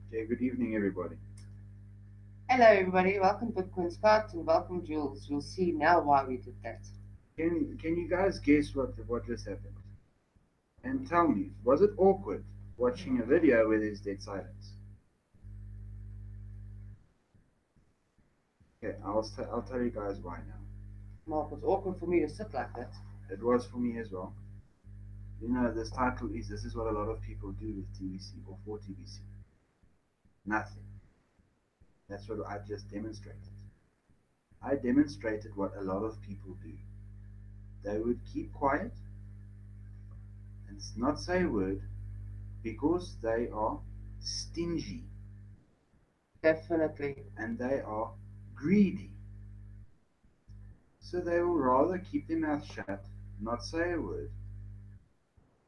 Okay, good evening, everybody. Hello, everybody. Welcome, Bitcoin Scott, and welcome, Jules. You'll see now why we did that. Can you guys guess what just happened? And tell me, was it awkward watching a video where there's dead silence? Okay, I'll tell you guys why now. Mark, it's awkward for me to sit like that. It was for me as well. You know, this is what a lot of people do with TVC or for TVC. Nothing. That's what I just demonstrated. I demonstrated what a lot of people do. They would keep quiet and not say a word because they are stingy Definitely. and they are greedy. So they will rather keep their mouth shut, not say a word,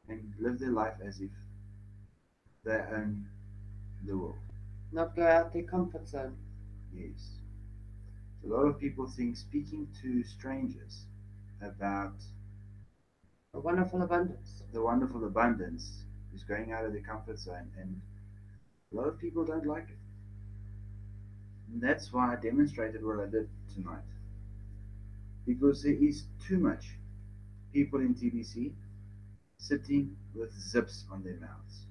and live their life as if they own the world. Not go out their comfort zone. Yes. A lot of people think speaking to strangers about A wonderful abundance. the wonderful abundance is going out of their comfort zone, and a lot of people don't like it. And that's why I demonstrated what I did tonight. Because there is too much people in TBC sitting with zips on their mouths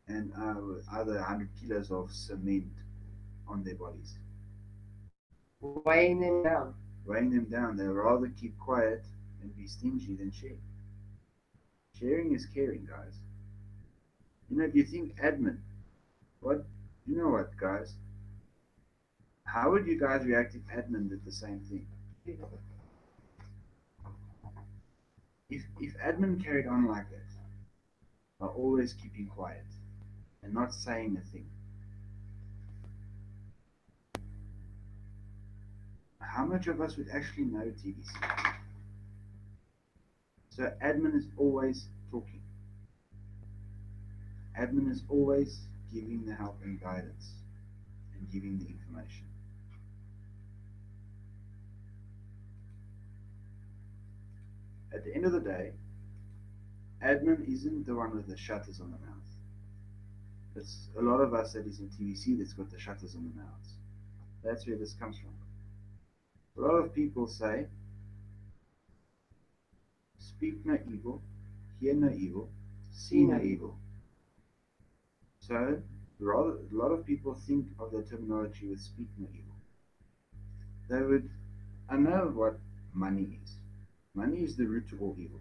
and with either 100 kilos of cement on their bodies, Weighing them down. weighing them down. They'd rather keep quiet and be stingy than share. Sharing is caring, guys. You know, if you think admin, what, you know what, guys? How would you guys react if admin did the same thing? If admin carried on like that, by always keeping quiet and not saying a thing, how much of us would actually know TBC? So admin is always talking. Admin is always giving the help and guidance and giving the information. At the end of the day, admin isn't the one with the shutters on the mouth. It's a lot of us that is in TVC that's got the shutters on the mouths. That's where this comes from. A lot of people say, speak no evil, hear no evil, see no evil. So, rather, a lot of people think of the terminology with speak no evil. They would, I know what money is. Money is the root to all evil.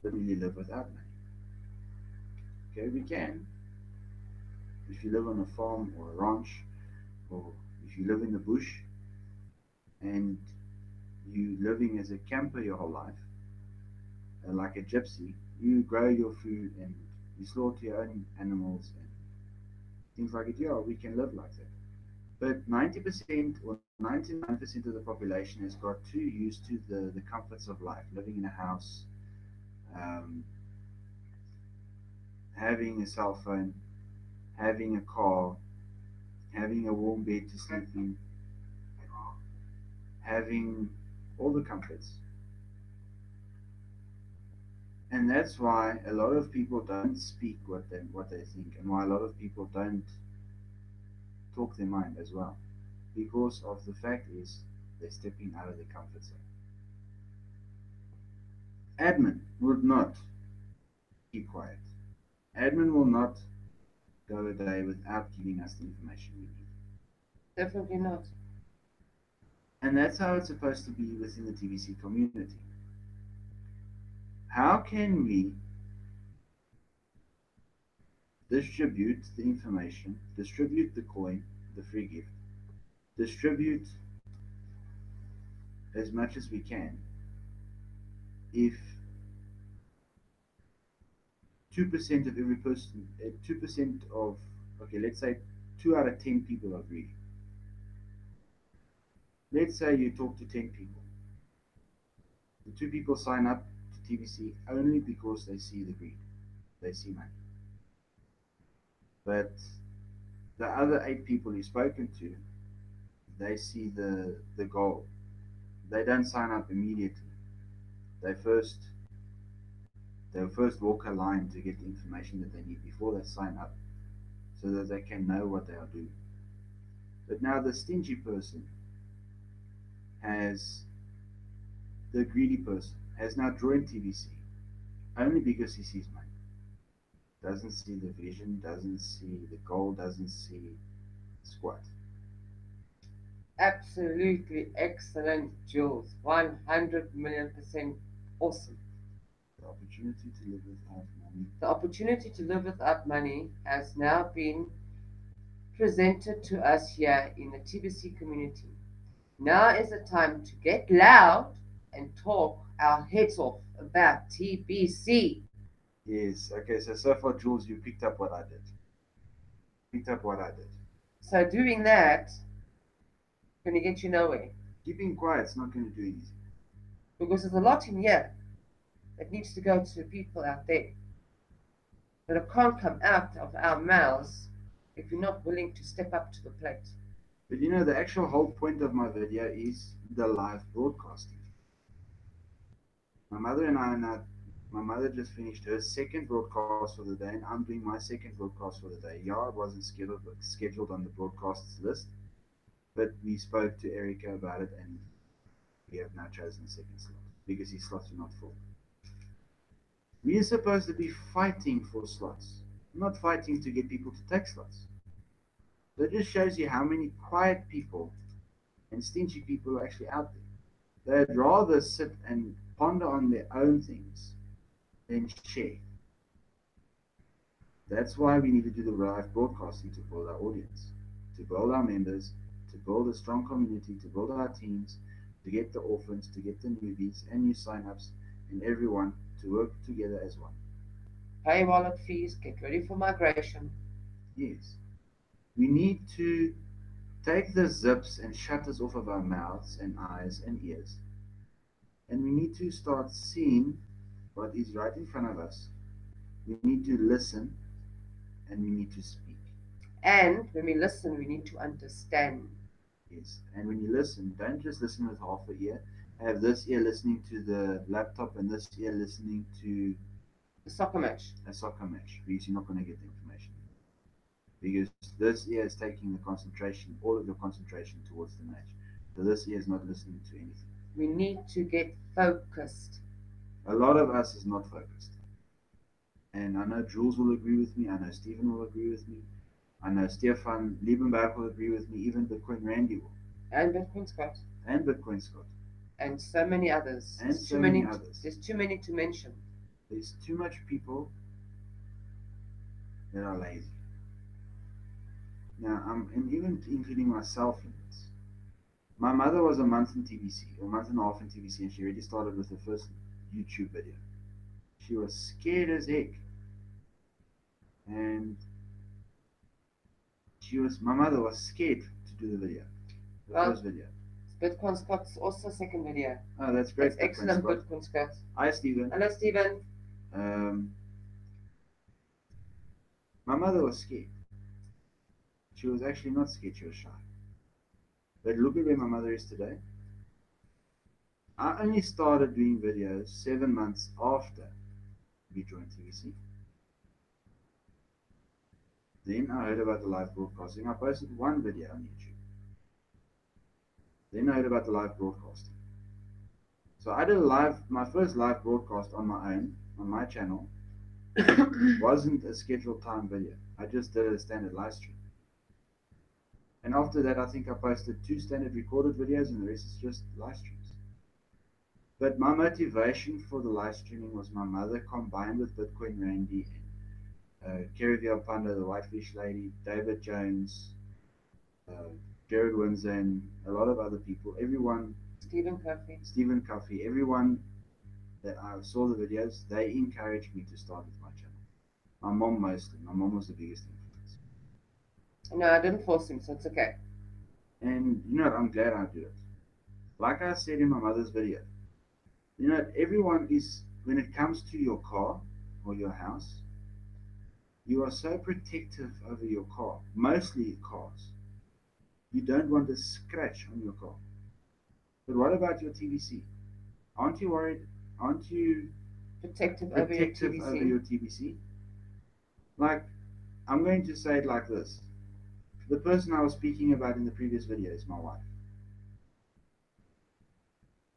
Literally live without money. Okay, we can. If you live on a farm or a ranch, or if you live in the bush and you living as a camper your whole life, like a gypsy, you grow your food and you slaughter your own animals and things like it. Yeah, we can live like that. But 90% or 99% of the population has got too used to the comforts of life, living in a house, um, having a cell phone, having a car, having a warm bed to sleep in, having all the comforts. And that's why a lot of people don't speak what they think, and why a lot of people don't talk their mind as well, because of the fact is they're stepping out of their comfort zone. Admin would not keep quiet. Admin will not go a day without giving us the information we need. Definitely not. And that's how it's supposed to be within the TVC community. How can we distribute the information, distribute the coin, the free gift, distribute as much as we can. If 2% of every person, 2% of, okay, let's say 2 out of 10 people are greedy. Let's say you talk to 10 people. The 2 people sign up to TBC only because they see the greed, they see money. But the other 8 people you've spoken to, they see the goal. They don't sign up immediately. They first they'll first walk a line to get the information that they need before they sign up, so that they can know what they are doing. But now the stingy person has the greedy person has now joined TBC only because he sees money. Doesn't see the vision, doesn't see the goal, doesn't see squat. Absolutely excellent, Jules. 100 million percent awesome. The opportunity to live without money. The opportunity to live without money has now been presented to us here in the TBC community. Now is the time to get loud and talk our heads off about TBC. Yes, okay, so far, Jules, you picked up what I did. Picked up what I did. So doing that going to get you nowhere Keeping quiet's not going to do anything. because there's a lot in here that needs to go to people out there that it can't come out of our mouths if we're not willing to step up to the plate. But you know, the actual whole point of my video is the live broadcasting. My mother and I are now, my mother just finished her second broadcast for the day, and I'm doing my second broadcast for the day. Yeah, it wasn't scheduled on the broadcasts list, but we spoke to Erica about it, and we have now chosen the second slot because his slots are not full. We are supposed to be fighting for slots, not fighting to get people to take slots. That just shows you how many quiet people and stingy people are actually out there. They'd rather sit and ponder on their own things than share. That's why we need to do the live broadcasting to build our audience, to build our members, to build a strong community, to build our teams, to get the orphans, to get the newbies and new signups, and everyone to work together as one. Pay wallet fees, get ready for migration. Yes. We need to take the zips and shutters off of our mouths and eyes and ears, and we need to start seeing what is right in front of us. We need to listen and we need to speak. And when we listen, we need to understand. Yes. And when you listen, don't just listen with half a ear. Have this ear listening to the laptop and this ear listening to The soccer match. a soccer match because you're not going to get the information. Because this ear is taking the concentration, all of your concentration towards the match. So this ear is not listening to anything. We need to get focused. A lot of us is not focused. And I know Jules will agree with me. I know Stephen will agree with me. I know Stefan Liebenberg will agree with me. Even Bitcoin Randy will. And Bitcoin Scott. And Bitcoin Scott. And so many others. And so many others. There's too many to mention. There's too much people that are lazy. Now, I'm even including myself in this. My mother was a month in TBC, or a month and a half in TBC, and she already started with her first YouTube video. She was scared as heck. And my mother was scared to do the video, the first video. Bitcoin Scott's also second video. Oh, that's great. That's excellent, Bitcoin Scott. Hi, Stephen. Hello, Stephen. My mother was scared. She was actually not scared, she was shy. But look at where my mother is today. I only started doing videos 7 months after we joined TVC. Then I heard about the live broadcasting. I posted one video on YouTube. Then I heard about the live broadcasting. So I did my first live broadcast on my own, on my channel. Wasn't a scheduled time video. I just did a standard live stream. And after that, I think I posted 2 standard recorded videos and the rest is just live streams. But my motivation for the live streaming was my mother combined with Bitcoin Randy Kerry Panda, the Whitefish Lady, David Jones, uh, Jared Windsor, and a lot of other people. Everyone, Stephen Covey. Stephen Cuffey, everyone that I saw the videos, they encouraged me to start with my channel. My mom mostly. My mom was the biggest influence. No, I didn't force him, so it's okay. And you know what? I'm glad I did it. Like I said in my mother's video, you know, everyone is, when it comes to your car or your house, you are so protective over your car, mostly cars. You don't want a scratch on your car. But what about your TVC? Aren't you worried? Aren't you Protective over your protective over TVC. your TVC? Like, I'm going to say it like this. The person I was speaking about in the previous video is my wife.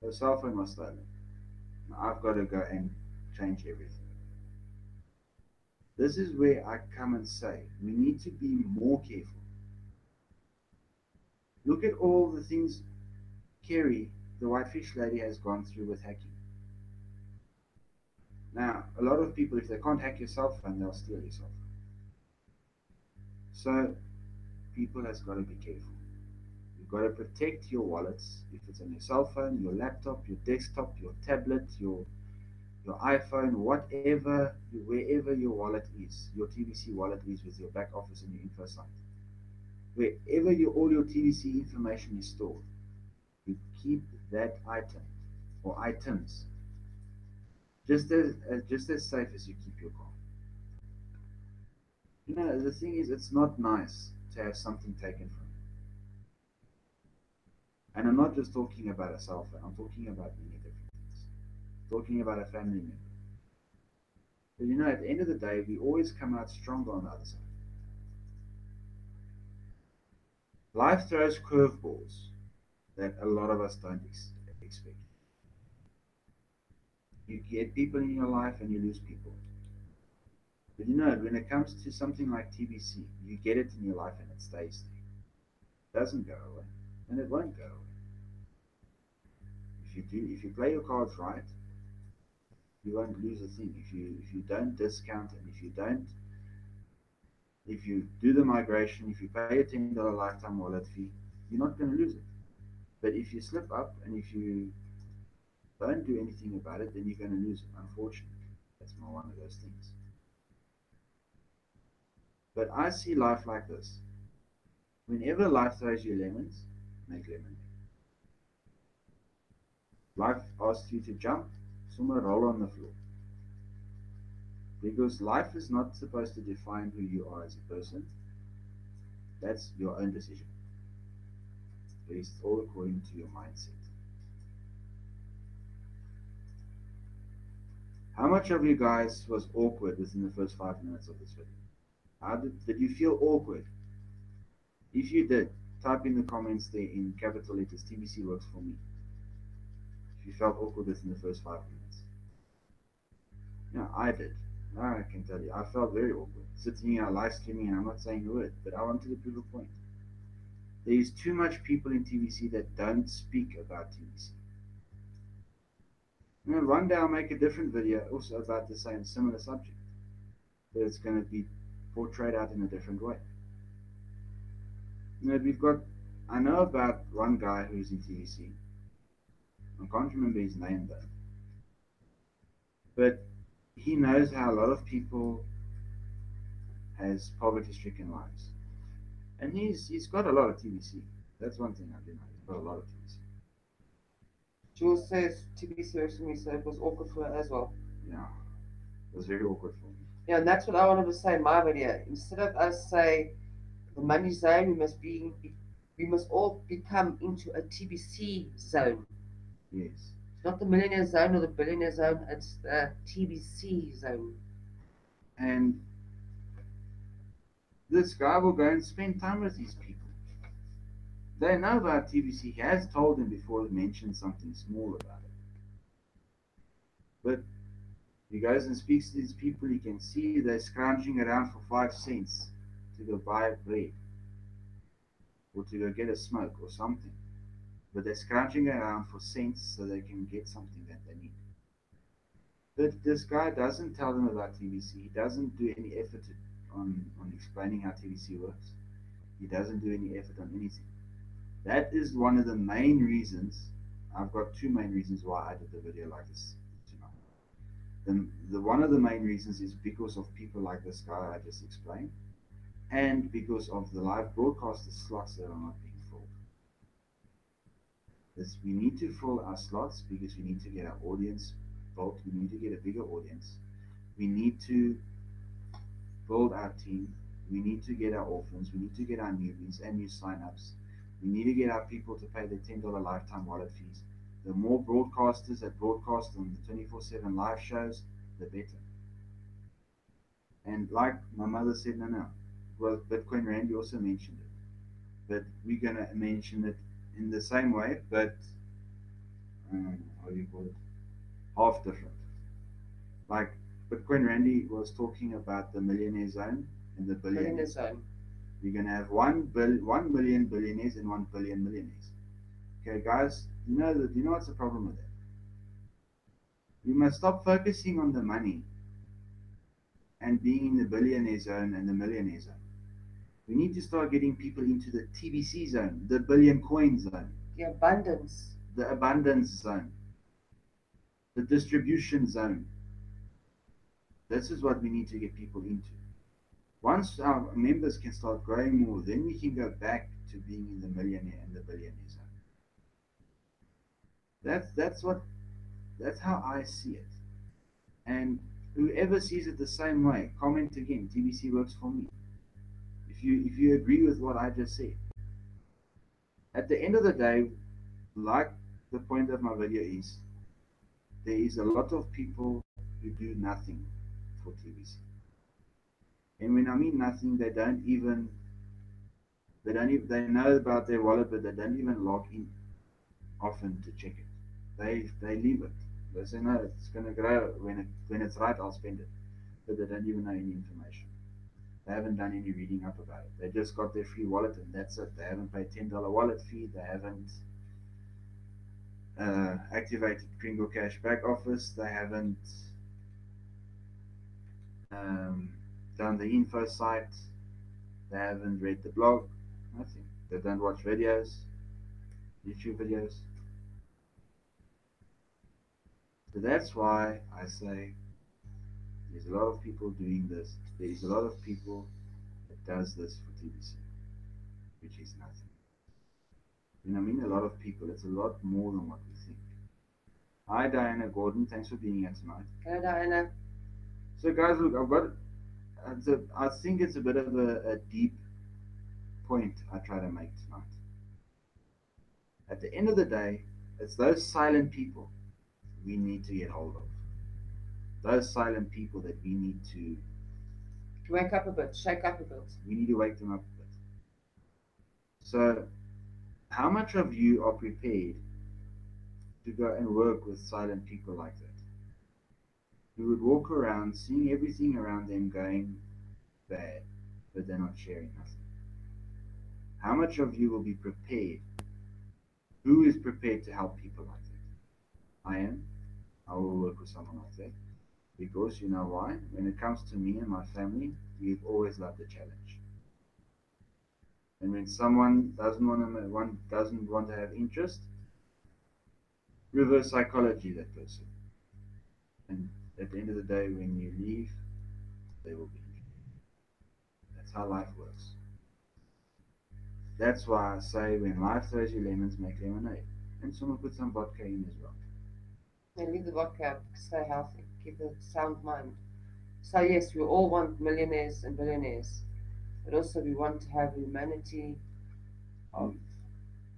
Her cell phone was stolen. I've got to go and change everything. This is where I come and say we need to be more careful. Look at all the things Kerry, the Whitefish Lady, has gone through with hacking. Now, a lot of people, if they can't hack your cell phone, they'll steal your cell phone. So, people has got to be careful. You've got to protect your wallets. If it's on your cell phone, your laptop, your desktop, your tablet, your iPhone, whatever, wherever your wallet is, your TVC wallet is with your back office and your info site, wherever all your TVC information is stored, you keep that item or items just as safe as you keep your car. You know, the thing is, it's not nice to have something taken from you. And I'm not just talking about a cell phone. I'm talking about many different things. I'm talking about a family member. But you know, at the end of the day, we always come out stronger on the other side. Life throws curveballs that a lot of us don't expect. You get people in your life and you lose people. But you know, when it comes to something like TBC, you get it in your life and it stays there. It doesn't go away, and it won't go away. If you play your cards right, you won't lose a thing. If you don't discount and if you do the migration, if you pay a $10 lifetime wallet fee, you're not going to lose it. But if you slip up and if you don't do anything about it, then you're going to lose it. Unfortunately, that's one of those things. But I see life like this: whenever life throws you lemons, make lemonade. Life asks you to jump, somewhere roll on the floor. Because life is not supposed to define who you are as a person. That's your own decision, based all according to your mindset. How much of you guys was awkward within the first 5 minutes of this video? Did you feel awkward? If you did, type in the comments there in capital letters, TBC works for me. If you felt awkward within the first 5 minutes. Yeah, I did. I can tell you, I felt very awkward. Sitting here live streaming and I'm not saying a word, but I wanted to prove a point. There is too much people in TVC that don't speak about TVC. You know, one day I'll make a different video also about the same similar subject, but it's going to be portrayed out in a different way. You know, I know about one guy who's in TVC. I can't remember his name though, but he knows how a lot of people has poverty-stricken lives, and he's got a lot of TVC. That's one thing I do know. He's got a lot of TVC. Jules says TBC works for me, so it was awkward for her as well. Yeah, it was very awkward for me. Yeah, and that's what I wanted to say in my video. Instead of us say the money zone, we must all become into a TBC zone. Yes. It's not the millionaire zone or the billionaire zone, it's the TBC zone. And this guy will go and spend time with these people. They know about TBC. He has told them before he mentioned something small about it. But he goes and speaks to these people. You can see they're scrounging around for 5 cents to go buy bread or to go get a smoke or something. But they're scrounging around for cents so they can get something that they need. But this guy doesn't tell them about TBC. He doesn't do any effort on explaining how TBC works. He doesn't do any effort on anything. That is one of the main reasons. I've got two main reasons why I did the video like this tonight. The one of the main reasons is because of people like this guy I just explained, and because of the live broadcaster slots that are not being filled. This, we need to fill our slots because we need to get our audience built. We need to get a bigger audience. We need to build our team. We need to get our orphans. We need to get our newbies and new signups. We need to get our people to pay their $10 lifetime wallet fees. The more broadcasters that broadcast on the 24/7 live shows, the better. And like my mother said, no, no. Well, Bitcoin Randy also mentioned it. But we're going to mention it in the same way, but how do you call it? Half different. Like Bitcoin Randy was talking about the millionaire zone and the billionaire Billionaire zone. zone. We're going to have 1 million billionaires and 1 billion millionaires. Okay, guys, you know what's the problem with that? We must stop focusing on the money and being in the billionaire zone and the millionaire zone. We need to start getting people into the TBC zone, the billion coin zone, The abundance. the abundance zone, the distribution zone. This is what we need to get people into. Once our members can start growing more, then we can go back to being in the millionaire and the billionaire zone. That's how I see it. And whoever sees it the same way, comment again. TBC works for me. If you agree with what I just said. At the end of the day, like the point of my video is, there is a lot of people who do nothing for TBC. And when I mean nothing, they know about their wallet, but they don't even log in often to check it. They leave it. They say no, it's gonna grow when it's right. I'll spend it, but they don't even know any information. They haven't done any reading up about it. They just got their free wallet and that's it. They haven't paid $10 wallet fee. They haven't activated Kringle Cash back office. They haven't um, done the info site. They haven't read the blog. Nothing. They don't watch videos, YouTube videos. So that's why I say there's a lot of people doing this. There is a lot of people that does this for TBC, which is nothing. And I mean a lot of people. It's a lot more than what we think. Hi Diana Gordon, thanks for being here tonight. Hello, Diana. So guys, look, I think it's a bit of a deep point I try to make tonight. At the end of the day, it's those silent people we need to get hold of. Those silent people that we need to Wake up a bit, shake up a bit. we need to wake them up a bit. So how much of you are prepared to go and work with silent people like that? Who would walk around seeing everything around them going bad, but they're not sharing nothing. How much of you will be prepared? Who is prepared to help people like that? I am. I will work with someone like that. Because you know why? When it comes to me and my family, we've always loved the challenge. And when someone doesn't want to have interest, reverse psychology that person. And at the end of the day, when you leave, they will be. That's how life works. That's why I say when life throws you lemons, make lemonade. And someone put some vodka in as well. And leave the vodka, stay healthy, keep a sound mind. So yes, we all want millionaires and billionaires, but also we want to have humanity of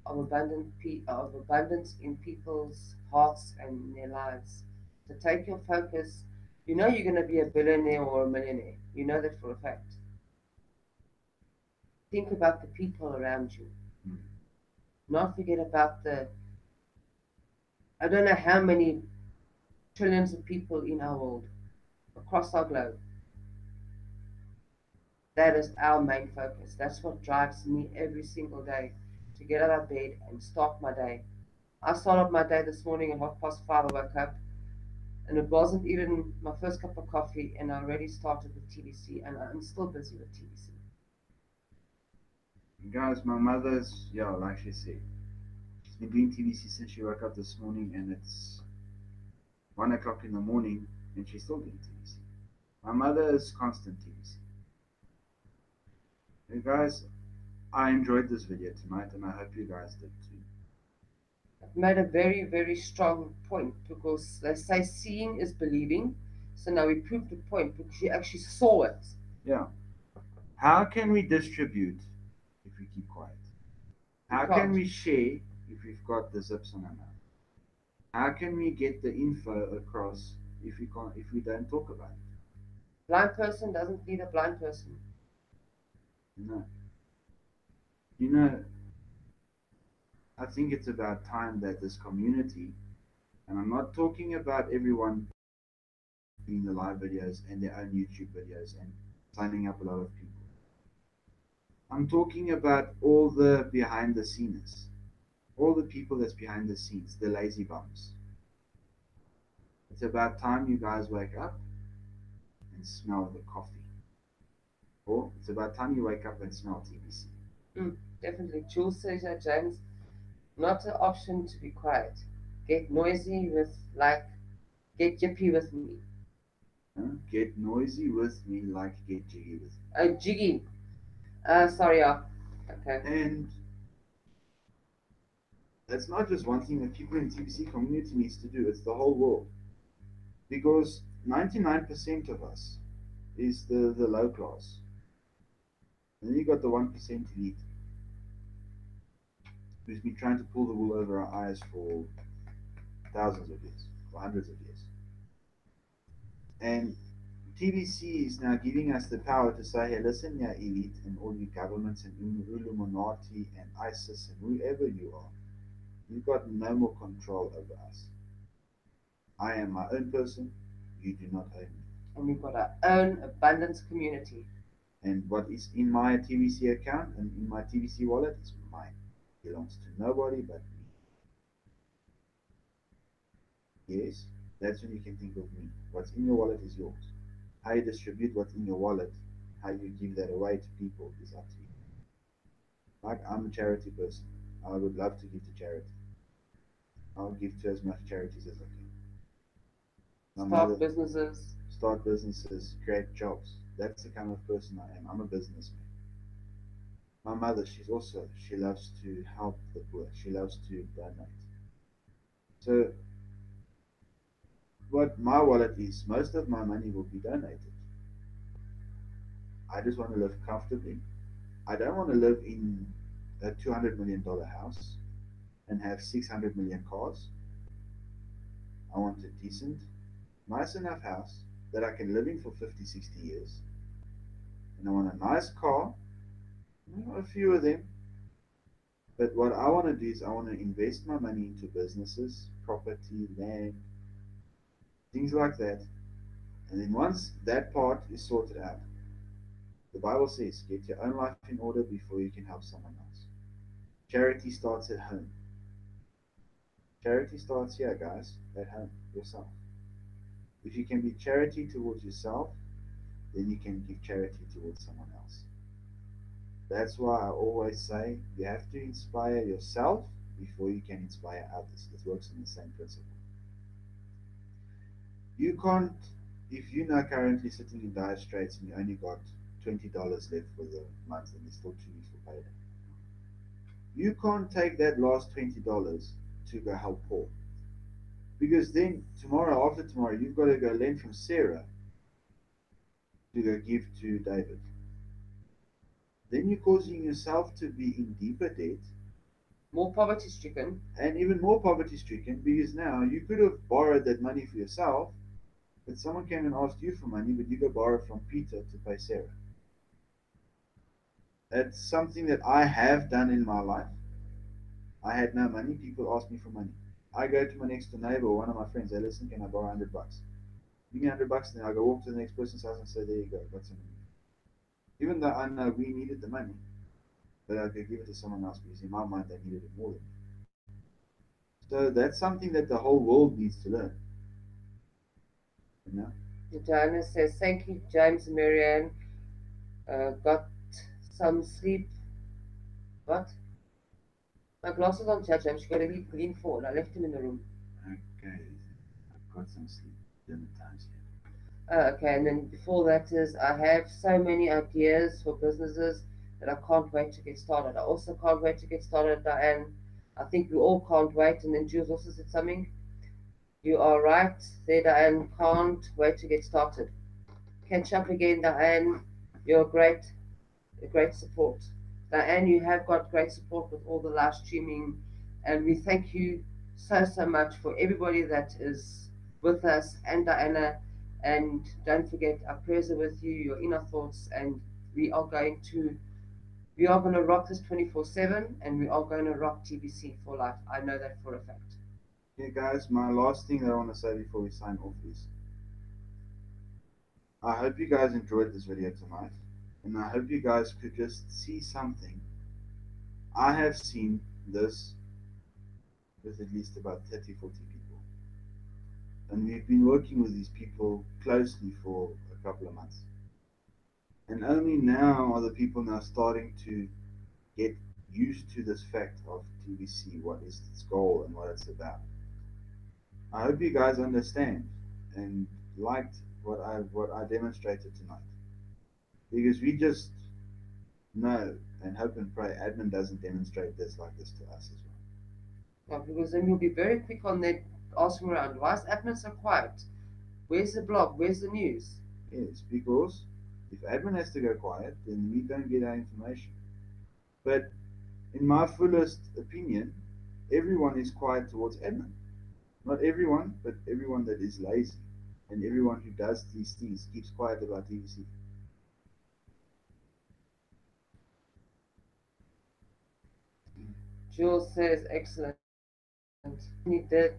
of abundance in people's hearts and in their lives. So take your focus. You know you're going to be a billionaire or a millionaire. You know that for a fact. Think about the people around you. Mm. Not forget about the, I don't know how many trillions of people in our world, across our globe. That is our main focus. That's what drives me every single day to get out of bed and start my day. I started my day this morning at 5:30. I woke up And it wasn't even my first cup of coffee, and I already started with TBC, and I'm still busy with TBC. Guys, my mother's, yeah, like she said, she's been doing TVC since she woke up this morning, and it's 1 o'clock in the morning, and she's still doing TVC. My mother is constant TVC. Hey guys, I enjoyed this video tonight, and I hope you guys did too. It made a very, very strong point because they say seeing is believing. So now we proved the point because she actually saw it. Yeah. How can we distribute if we keep quiet? We How can can't. we share if we've got the zips on our mouth? How can we get the info across if we don't talk about it? Blind person doesn't need a blind person. You know, you know, I think it's about time that this community, and I'm not talking about everyone doing the live videos and their own YouTube videos and signing up a lot of people. I'm talking about all the behind the scenes, all the people that's behind the scenes, the lazy bums. It's about time you guys wake up and smell the coffee. Or it's about time you wake up and smell TBC. Definitely. Jules says that, James, not an option to be quiet. Get noisy with, like, get yippy with me. Huh? Get noisy with me like get jiggy with me. Oh, jiggy. Sorry, okay. And that's not just one thing that people in the TBC community needs to do, it's the whole world. Because 99% of us is the low class. And then you got the 1% elite who's been trying to pull the wool over our eyes for thousands of years, for hundreds of years. And TBC is now giving us the power to say, hey, listen, yeah, elite, and all you governments and Illuminati and ISIS and whoever you are, you've got no more control over us. I am my own person, you do not own me. And we've got our own abundance community. And what is in my TBC account and in my TBC wallet is mine. It belongs to nobody but me. Yes, that's when you can think of me. What's in your wallet is yours. How you distribute what's in your wallet, how you give that away to people is up to you. Like I'm a charity person. I would love to give to charity. I'll give to as much charities as I can. My Start mother businesses. start businesses, create jobs. That's the kind of person I am. I'm a businessman. My mother, she loves to help the poor. She loves to donate. So what my wallet is, most of my money will be donated. I just want to live comfortably. I don't want to live in a $200 million house and have 600 million cars. I want a decent, nice enough house that I can live in for 50, 60 years. And I want a nice car, a few of them. But what I want to do is I want to invest my money into businesses, property, land, things like that. And then once that part is sorted out, the Bible says, get your own life in order before you can help someone else. Charity starts at home. Charity starts here, guys, at home, yourself. If you can be charity towards yourself, then you can give charity towards someone else. That's why I always say you have to inspire yourself before you can inspire others. It works on the same principle. You can't, if you're now currently sitting in dire straits and you only got $20 left for the month and there's still 2 weeks for payday, you can't take that last $20 to go help Paul. Because then tomorrow, after tomorrow, you've got to go lend from Sarah to go give to David. Then you're causing yourself to be in deeper debt More poverty stricken. and even more poverty stricken because now you could have borrowed that money for yourself, but someone came and asked you for money, but you go borrow from Peter to pay Sarah. That's something that I have done in my life. I had no money, people asked me for money. I go to my next door neighbor, one of my friends, hey, listen, can I borrow $100? Give me $100, then I go walk to the next person's house and say, there you go, got some money. Even though I know we needed the money, but I could give it to someone else because in my mind they needed it more than me. So that's something that the whole world needs to learn. You know? Diana says, thank you, James and Marianne. Got some sleep. What? My glasses on charge, James. You gotta lean forward. I left him in the room. Okay, I've got some sleep. Dinner times here. Okay, and then before that is I have so many ideas for businesses that I can't wait to get started. I also can't wait to get started, Diane. I think we all can't wait. And then Jules also said something. You are right there, Diane. Can't wait to get started. Catch up again, Diane. You're great, a great support. Diane, you have got great support with all the live streaming, and we thank you so much for everybody that is with us and Diana. And don't forget, our prayers are with you. You're in our thoughts, and we are going to rock this 24/7, and we are going to rock TBC for life. I know that for a fact. Okay, guys, my last thing that I want to say before we sign off is I hope you guys enjoyed this video tonight, and I hope you guys could just see something. I have seen this with at least about 30, 40 people, and we've been working with these people closely for a couple of months. And only now are the people now starting to get used to this fact of TBC, what is its goal and what it's about. I hope you guys understand and liked what I demonstrated tonight. Because we just know and hope and pray admin doesn't demonstrate this like this to us as well. Yeah, because then you'll be very quick on that asking around. Why is admin so quiet? Where's the blog? Where's the news? Yes, because if admin has to go quiet, then we don't get our information. But in my fullest opinion, everyone is quiet towards admin. Not everyone, but everyone that is lazy and everyone who does these things keeps quiet about TVC. Jules says, excellent. He did.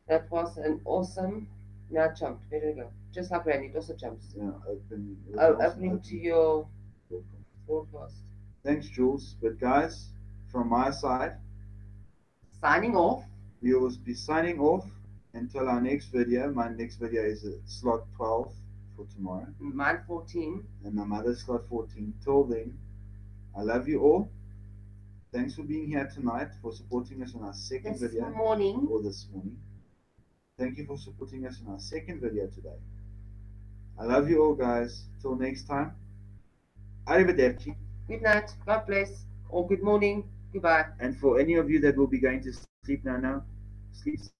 That was an awesome. Now jumped. Where did it go? Just like Randy, it also jumps. Yeah, open. It was an Oh, awesome opening to opening. your broadcast. Thanks, Jules. But guys, from my side, Signing off. we will be signing off until our next video. My next video is at slot 12 for tomorrow, Mine 14. and my mother's slot 14. Till then, I love you all. Thanks for being here tonight, for supporting us on our second This video, morning. or this morning. Thank you for supporting us on our second video today. I love you all, guys. Till next time, arrivederci. Good night. God bless. Or good morning. Goodbye. And for any of you that will be going to sleep now, sleep safe.